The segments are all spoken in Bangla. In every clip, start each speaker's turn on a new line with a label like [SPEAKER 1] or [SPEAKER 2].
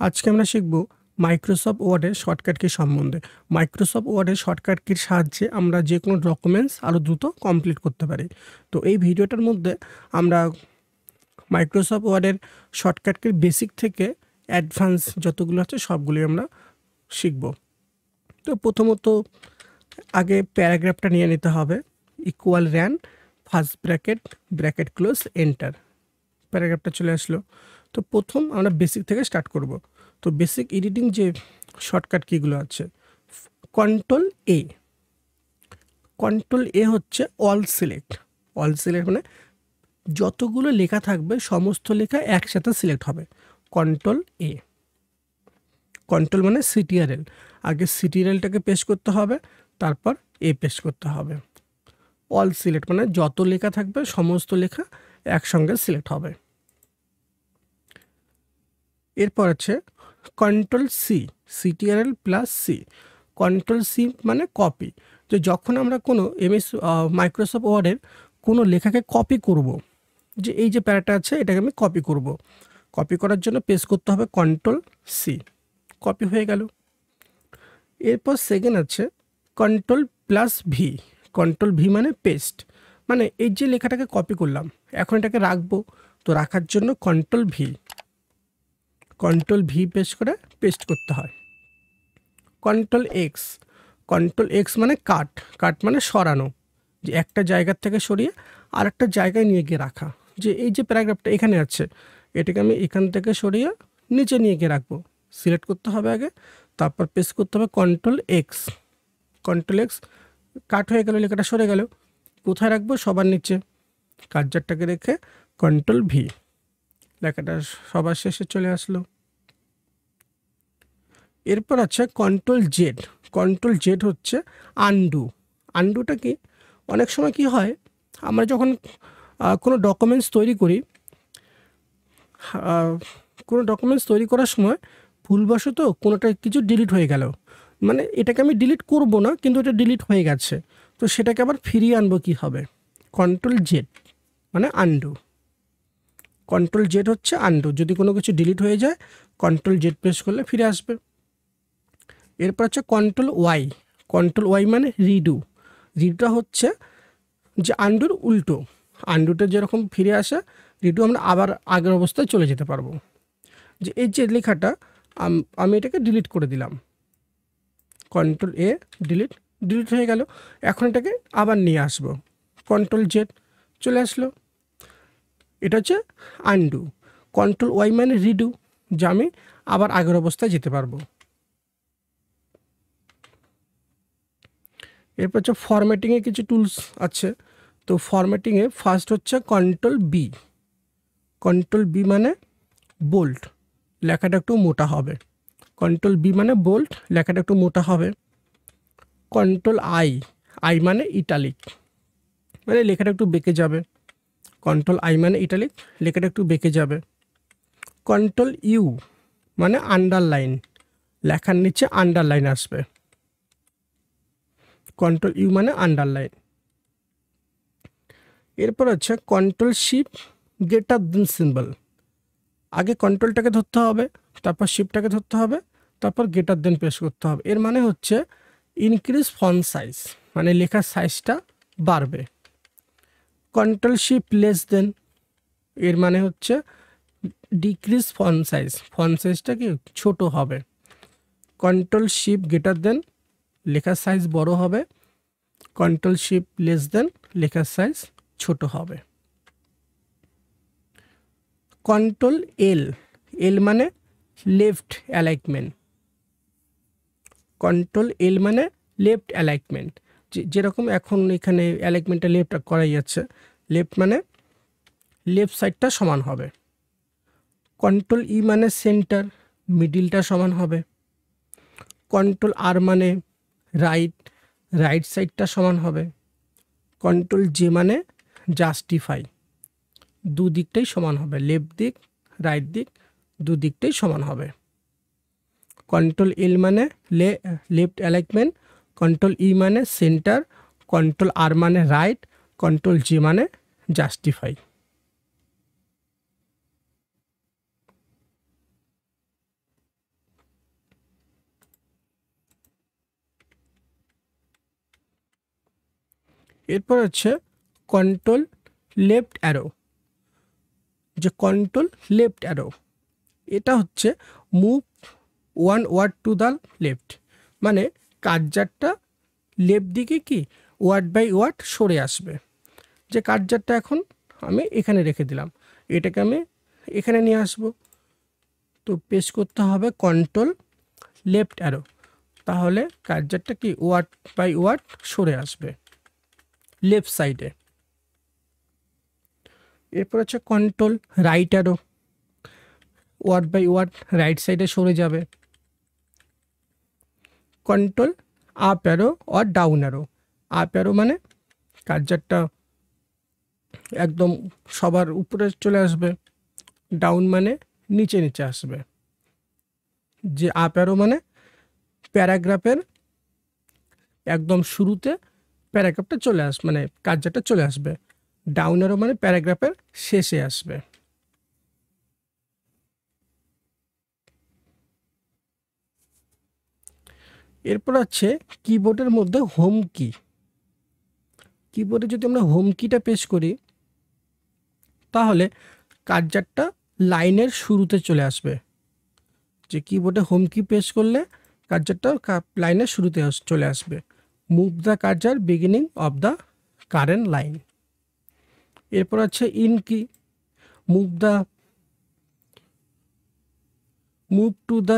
[SPEAKER 1] আজকে আমরা শিখব মাইক্রোসফট ওয়ার্ডের শর্টকাট কি সম্বন্ধে। মাইক্রোসফট ওয়ার্ডের শর্টকাট কির সাহায্যে আমরা যে কোনো ডকুমেন্টস আরও দ্রুত কমপ্লিট করতে পারি। তো এই ভিডিওটার মধ্যে আমরা মাইক্রোসফট ওয়ার্ডের শর্টকাট কির বেসিক থেকে অ্যাডভান্স যতগুলো আছে সবগুলি আমরা শিখব। তো প্রথমত আগে প্যারাগ্রাফটা নিয়ে নিতে হবে। Equal rand first bracket bracket close enter, প্যারাগ্রাফটা চলে আসলো। তো প্রথম আমরা বেসিক থেকে স্টার্ট করব। তো বেসিক এডিটিং যে শর্টকাট কিগুলো আছে, কন্ট্রোল এ। কন্ট্রোল এ হচ্ছে অল সিলেক্ট। অল সিলেক্ট মানে যতগুলো লেখা থাকবে সমস্ত লেখা একসাথে সিলেক্ট হবে। কন্ট্রোল এ। কন্ট্রোল মানে সিটিআরএল, আগে সিটিআরএলটাকে পেস্ট করতে হবে, তারপর এ পেস্ট করতে হবে। অল সিলেক্ট মানে যত লেখা থাকবে সমস্ত লেখা একসঙ্গে সিলেক্ট হবে। এরপর আছে control C, CTRL plus C. Control C মানে কপি। যে যখন আমরা কোনো মাইক্রোসফট ওয়ার্ডের কোনো লেখাকে কপি করব, যে এই যে প্যারাটা আছে এটাকে আমি কপি করব, কপি করার জন্য পেস্ট করতে হবে কন্ট্রোল সি। কপি হয়ে গেল। এরপর সেকেন্ড আছে control plus V. Control V মানে পেস্ট, মানে এই যে লেখাটাকে কপি করলাম এখন এটাকে রাখবো, তো রাখার জন্য control V. Control V paste করতে হয়। Control x. কন্ট্রোল এক্স মানে কাট। কাট মানে সরানো, যে একটা জায়গার থেকে সরিয়ে আর একটা জায়গায় নিয়ে গিয়ে রাখা। যে এই যে প্যারাগ্রাফটা এখানে আছে এটাকে আমি এখান থেকে সরিয়ে নিচে নিয়ে গিয়ে রাখবো। সিলেক্ট করতে হবে আগে, তারপর পেস্ট করতে হবে কন্ট্রোল এক্স। কন্ট্রোল এক্স, কাট হয়ে গেল, লেখাটা সরে গেল। কোথায় রাখবো? সবার নিচে। কার্সারটাকে রেখে কন্ট্রোল ভি, লেখাটা সবার শেষে চলে আসলো। এরপর আছে কন্ট্রোল জেড। কন্ট্রোল জেড হচ্ছে আনডু। আনডুটা কি, অনেক সময় কি হয় আমরা যখন কোনো ডকুমেন্টস তৈরি করি, কোনো ডকুমেন্টস তৈরি করার সময় ভুলবশত কোনোটা কিছু ডিলিট হয়ে গেল, মানে এটাকে আমি ডিলিট করব না কিন্তু এটা ডিলিট হয়ে গেছে, তো সেটাকে আবার ফিরিয়ে আনবো কি হবে? কন্ট্রোল জেড মানে আনডু। কন্ট্রোল জেড হচ্ছে আনডু। যদি কোনো কিছু ডিলিট হয়ে যায় কন্ট্রোল জেড প্রেস করলে ফিরে আসবে। এরপর হচ্ছে কন্ট্রোল ওয়াই। কন্ট্রোল ওয়াই মানে রিডু। রিডুটা হচ্ছে যে আন্ডুর উল্টো। আন্ডুটা যেরকম ফিরে আসে, রিডু আমরা আবার আগের অবস্থায় চলে যেতে পারবো। যে এই যে লেখাটা আমি এটাকে ডিলিট করে দিলাম, কন্ট্রোল এ, ডিলিট হয়ে গেল। এখন এটাকে আবার নিয়ে আসবো, কন্ট্রোল জেড, চলে আসলো। এটা হচ্ছে আন্ডু। কন্ট্রোল ওয়াই মানে রিডু, যা আমি আবার আগের অবস্থায় যেতে পারবো। এরপর হচ্ছে ফরম্যাটিংয়ে কিছু টুলস আছে। তো ফরম্যাটিংয়ে ফার্স্ট হচ্ছে কন্ট্রোল বি। কন্ট্রোল বি মানে বোল্ড, লেখাটা একটু মোটা হবে। কন্ট্রোল বি মানে বোল্ড, লেখাটা একটু মোটা হবে। Control I. আই মানে ইটালিক, মানে লেখাটা একটু বেঁকে যাবে। কন্ট্রোল আই মানে ইটালিক, লেখাটা একটু বেঁকে যাবে। কন্ট্রোল ইউ মানে আন্ডারলাইন, লেখার নিচে আন্ডারলাইন আসবে। কন্ট্রোল ইউ মানে আন্ডারলাইন। এরপর হচ্ছে control shift greater than symbol. আগে কন্ট্রোলটাকে ধরতে হবে, তারপর শিফটটাকে ধরতে হবে, তারপর গ্রেটার দেন প্রেস করতে হবে। এর মানে হচ্ছে ইনক্রিজ ফন্ট সাইজ, মানে লেখার সাইজটা বাড়বে। কন্ট্রোল শিফট লেস দেন, এর মানে হচ্ছে ডিক্রিজ ফন্ট সাইজ, ফন্ট সাইজটা কি ছোট হবে। কন্ট্রোল শিফট গ্রেটার দেন, লেখার সাইজ বড় হবে। কন্ট্রোল শিফট লেস দেন, লেখার সাইজ ছোট হবে। কন্ট্রোল এল। এল মানে লেফট অ্যালাইনমেন্ট। কন্ট্রোল এল মানে লেফট অ্যালাইনমেন্ট, যেরকম এখন এখানে অ্যালাইনমেন্টটা লেফট করাই যাচ্ছে, লেফট মানে লেফট সাইডটা সমান হবে। কন্ট্রোল ই মানে সেন্টার, মিডিলটা সমান হবে। কন্ট্রোল আর মানে রাইট, রাইট সাইডটা সমান হবে। কন্ট্রোল জে মানে জাস্টিফাই, দুদিকটাই সমান হবে, লেফট দিক রাইট দিক দুদিকটাই সমান হবে। কন্ট্রোল এল মানে লেফট অ্যালাইনমেন্ট, কন্ট্রোল ই মানে সেন্টার, কন্ট্রোল আর মানে রাইট, কন্ট্রোল জে মানে জাস্টিফাই। এরপর হচ্ছে কন্ট্রোল লেফট অ্যারো, যে কন্ট্রোল লেফট অ্যারো এটা হচ্ছে move one word to the left, মানে কার্সারটা লেফট দিকে কি ওয়ার্ড বাই ওয়ার্ড সরে আসবে। যে কার্সারটা এখন আমি এখানে রেখে দিলাম, এটাকে আমি এখানে নিয়ে আসব, তো পেশ করতে হবে কন্ট্রোল লেফট অ্যারো, তাহলে কার্সারটা কি ওয়ার্ড বাই ওয়ার্ড সরে আসবে লেফট সাইডে। এরপর হচ্ছে control right arrow, word by word right সাইডে সরে যাবে। কন্ট্রোল আপ অ্যারো আর ডাউন অ্যারো, আপ অ্যারো মানে কার্সারটা একদম সবার উপরে চলে আসবে, ডাউন মানে নিচে নিচে আসবে। যে আপ অ্যারো মানে প্যারাগ্রাফের একদম শুরুতে প্যারাগ্রাফটা চলে আসবে, মানে কার্সারটা চলে আসবে। ডাউন অ্যারো মানে প্যারাগ্রাফের শেষে আসবে। এরপর আছে কিবোর্ডের মধ্যে হোম কি। কিবোর্ডে যদি আমরা হোম কিটা পেশ করি তাহলে কার্সারটা লাইনের শুরুতে চলে আসবে। যে কিবোর্ডে হোম কি পেশ করলে কার্সারটা লাইনের শুরুতে চলে আসবে। Move the cursor beginning of the current line. এরপর আছে ইন কি, move to the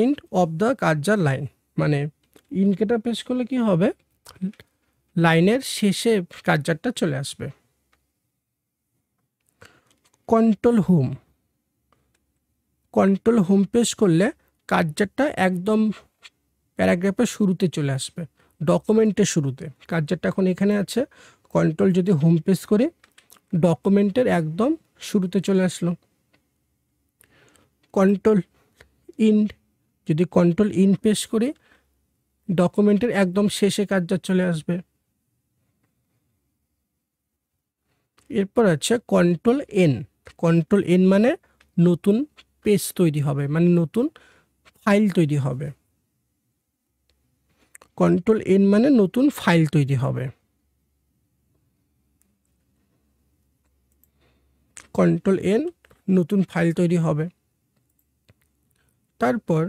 [SPEAKER 1] end of the cursor line, মানে ইনকেটা পেশ করলে কি হবে লাইনের শেষে কার্সারটা চলে আসবে। কন্ট্রোল হোম পেশ করলে কার্সারটা একদম প্যারাগ্রাফের শুরুতে চলে আসবে, ডকুমেন্টের শুরুতে। কার্সারটা এখন এখানে আছে, কন্ট্রোল যদি হোম পেশ করে ডকুমেন্টের একদম শুরুতে চলে আসলো। কন্ট্রোল ইন, যদি কন্ট্রোল ইন পেশ করে ডকুমেন্টের একদম শেষে কার্সার চলে আসবে। এরপর আছে কন্ট্রোল এন মানে নতুন পেজ তৈরি হবে, মানে নতুন ফাইল তৈরি হবে। কন্ট্রোল এন মানে নতুন ফাইল তৈরি হবে। কন্ট্রোল এন নতুন ফাইল তৈরি হবে। তারপর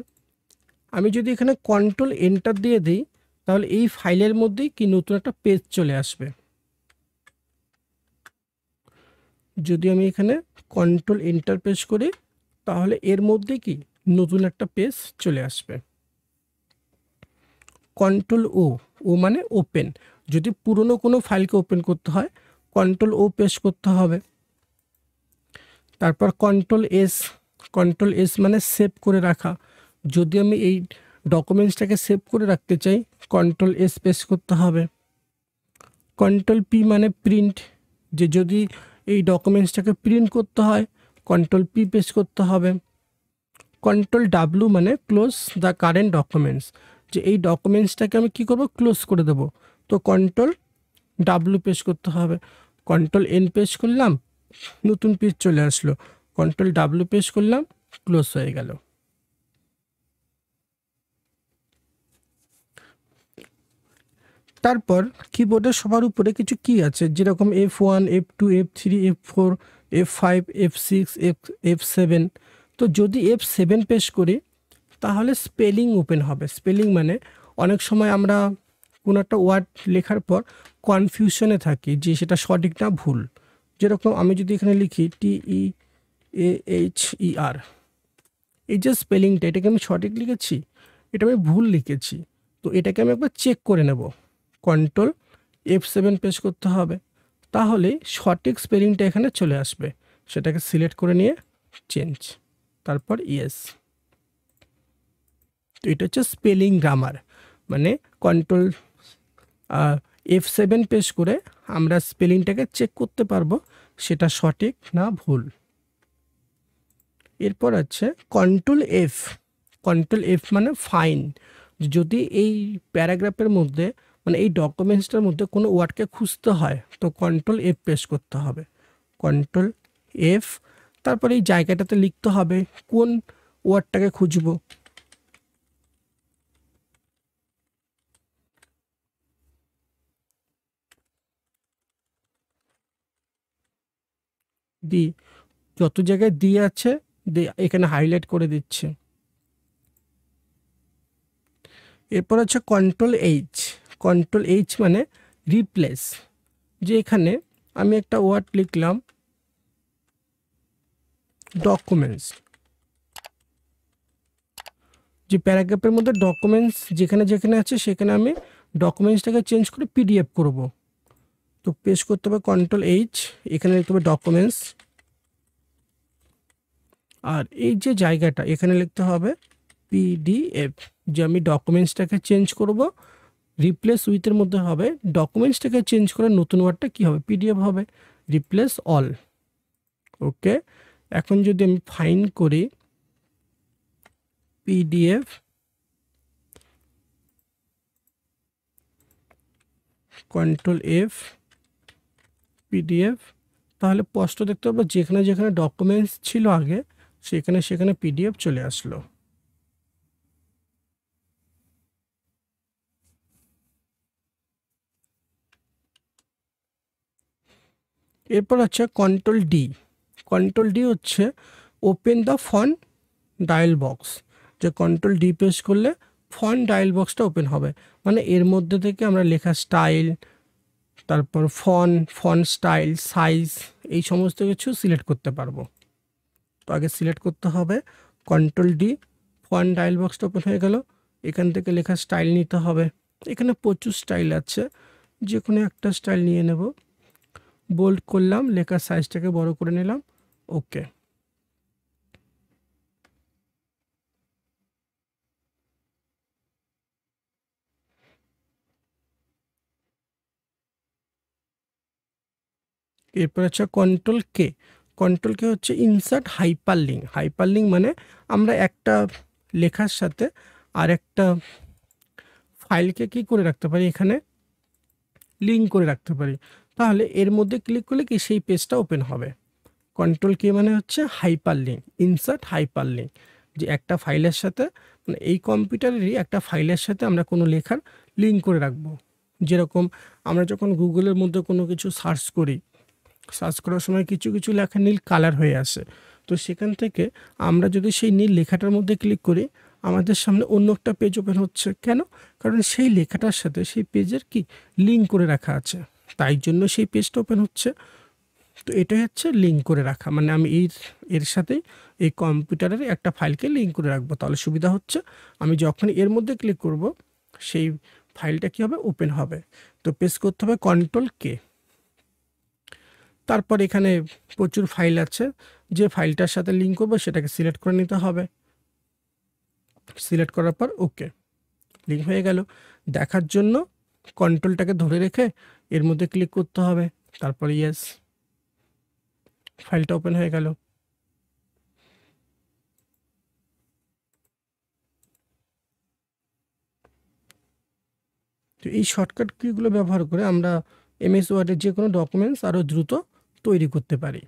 [SPEAKER 1] আমি যদি এখানে কন্ট্রোল এন্টার দিয়ে দিই তাহলে এই ফাইলের মধ্যেই কি নতুন একটা পেজ চলে আসবে। যদি আমি এখানে কন্ট্রোল এন্টার পেশ করি তাহলে এর মধ্যে কি নতুন একটা পেজ চলে আসবে। কন্ট্রোল ও মানে ওপেন, যদি পুরনো কোনো ফাইলকে ওপেন করতে হয় কন্ট্রোল ও পেশ করতে হবে। তারপর কন্ট্রোল এস মানে সেভ করে রাখা, যদি আমি এই ডকুমেন্টসটাকে সেভ করে রাখতে চাই কন্ট্রোল এস পেশ করতে হবে। কন্ট্রোল পি মানে প্রিন্ট, যে যদি এই ডকুমেন্টসটাকে প্রিন্ট করতে হয় কন্ট্রোল পি পেশ করতে হবে। কন্ট্রোল ডাব্লু মানে ক্লোজ দ্য কারেন্ট ডকুমেন্টস, যে এই ডকুমেন্টসটাকে আমি কি করব ক্লোজ করে দেব, তো কন্ট্রোল ডাব্লু পেশ করতে হবে। কন্ট্রোল এন পেশ করলাম নতুন পেজ চলে আসলো, কন্ট্রোল ডাব্লু পেশ করলাম ক্লোজ হয়ে গেল। তারপর কিবোর্ডের সবার উপরে কিছু কি আছে, যেরকম F1 F2 F3 F4 F5 F6 F7। তো যদি F7 পেশ করি তাহলে স্পেলিং ওপেন হবে। স্পেলিং মানে অনেক সময় আমরা কোনো একটা ওয়ার্ড লেখার পর কনফিউশনে থাকি যে সেটা সঠিক না ভুল। যেরকম আমি যদি এখানে লিখি TEAHER, এই যে স্পেলিংটা এটাকে আমি সঠিক লিখেছি, এটা আমি ভুল লিখেছি, তো এটাকে আমি একবার চেক করে নেব। কন্ট্রোল F7 পেশ করতে হবে, তাহলে সঠিক স্পেলিংটা এখানে চলে আসবে। সেটাকে সিলেক্ট করে নিয়ে চেঞ্জ, তারপর ইয়েস। তো এটা হচ্ছে স্পেলিং গ্রামার, মানে কন্ট্রোল F7 পেশ করে আমরা স্পেলিংটাকে চেক করতে পারবো সেটা সঠিক না ভুল। এরপর আছে কন্ট্রোল এফ মানে ফাইন, যদি এই প্যারাগ্রাফের মধ্যে মানে এই ডকুমেন্টসটার মধ্যে কোনো ওয়ার্ডকে খুঁজতে হয় তো কন্ট্রোল এফ পেশ করতে হবে। কন্ট্রোল এফ, তারপর এই জায়গাটাতে লিখতে হবে কোন ওয়ার্ডটাকে খুঁজবো। ডি, যত জায়গায় ডি আছে এখানে হাইলাইট করে দিচ্ছে। এরপর হচ্ছে কন্ট্রোল এইচ। কন্ট্রোল এইচ মানে রিপ্লেস, যে এখানে আমি একটা ওয়ার্ড লিখলাম ডকুমেন্টস, যে প্যারাগ্রাফের মধ্যে ডকুমেন্টস যেখানে যেখানে আছে সেখানে আমি ডকুমেন্টসটাকে চেঞ্জ করে পিডিএফ করব। তো পেস্ট করতে হবে কন্ট্রোল এইচ, এখানে লিখতে হবে ডকুমেন্টস, আর এই যে জায়গাটা এখানে লিখতে হবে পিডিএফ, যে আমি ডকুমেন্টসটাকে চেঞ্জ করব। রিপ্লেস উইথের মধ্যে হবে ডকুমেন্টসটাকে চেঞ্জ করে নতুন ওয়ার্ডটা কী হবে, পিডিএফ হবে। Replace all. ওকে, এখন যদি আমি ফাইন করি পিডিএফ কন্ট্রোল এফ পিডিএফ, তাহলে স্পষ্ট দেখতে পাবো যেখানে যেখানে ডকুমেন্টস ছিল আগে সেখানে সেখানে পিডিএফ চলে আসলো। এরপর হচ্ছে কন্ট্রোল ডি। কন্ট্রোল ডি হচ্ছে open the font dial box, যে কন্ট্রোল ডি প্রেস করলে ফন্ট ডায়াল বক্সটা ওপেন হবে। মানে এর মধ্যে থেকে আমরা লেখা স্টাইল, তারপর ফন্ট স্টাইল, সাইজ, এই সমস্ত কিছু সিলেক্ট করতে পারবো। তো আগে সিলেক্ট করতে হবে কন্ট্রোল ডি, ফন্ট ডায়াল বক্সটা ওপেন হয়ে গেল। এখান থেকে লেখা স্টাইল নিতে হবে, এখানে প্রচুর স্টাইল আছে, যে কোনো একটা স্টাইল নিয়ে নেব। বোল্ড করলাম, লেখার সাইজটাকে বড় করে নিলাম। ওকে, এরপর হচ্ছে কন্ট্রোল কে। কন্ট্রোল কে হচ্ছে ইনসার্ট হাইপারলিঙ্ক। হাইপারলিঙ্ক মানে আমরা একটা লেখার সাথে আর একটা ফাইলকে কি করে রাখতে পারি, এখানে লিঙ্ক করে রাখতে পারি। তাহলে এর মধ্যে ক্লিক করলে কি সেই পেজটা ওপেন হবে। কন্ট্রোল কে মানে হচ্ছে হাইপারলিঙ্ক, ইনসার্ট হাইপারলিঙ্ক, যে একটা ফাইলের সাথে, মানে এই কম্পিউটারেরই একটা ফাইলের সাথে আমরা কোনো লেখার লিঙ্ক করে রাখবো। যেরকম আমরা যখন গুগলের মধ্যে কোনো কিছু সার্চ করি, সার্চ করার সময় কিছু কিছু লেখা নীল কালার হয়ে আসে, তো সেখান থেকে আমরা যদি সেই নীল লেখাটার মধ্যে ক্লিক করি আমাদের সামনে অন্য একটা পেজ ওপেন হচ্ছে। কেন? কারণ সেই লেখাটার সাথে সেই পেজের কি লিঙ্ক করে রাখা আছে, তাই জন্য সেই পেজটা ওপেন হচ্ছে। তো এটাই হচ্ছে লিঙ্ক করে রাখা, মানে আমি এর সাথেই এই কম্পিউটারের একটা ফাইলকে লিঙ্ক করে রাখবো। তাহলে সুবিধা হচ্ছে আমি যখন এর মধ্যে ক্লিক করব সেই ফাইলটা কী হবে, ওপেন হবে। তো প্রেস করতে হবে কন্ট্রোল কে। তারপর এখানে প্রচুর ফাইল আছে, যে ফাইলটার সাথে লিঙ্ক করবো সেটাকে সিলেক্ট করে নিতে হবে। সিলেক্ট করার পর ওকে, লিঙ্ক হয়ে গেল। দেখার জন্য কন্ট্রোলটাকে ধরে রেখে এর মধ্যে ক্লিক করতে হবে, তারপর ইয়েস, ফাইলটা ওপেন হয়ে গেল। তো এই শর্টকাট কিগুলো ব্যবহার করে আমরা এমএস ওয়ার্ডের যে কোনো ডকুমেন্টস আরও দ্রুত তৈরি করতে পারি।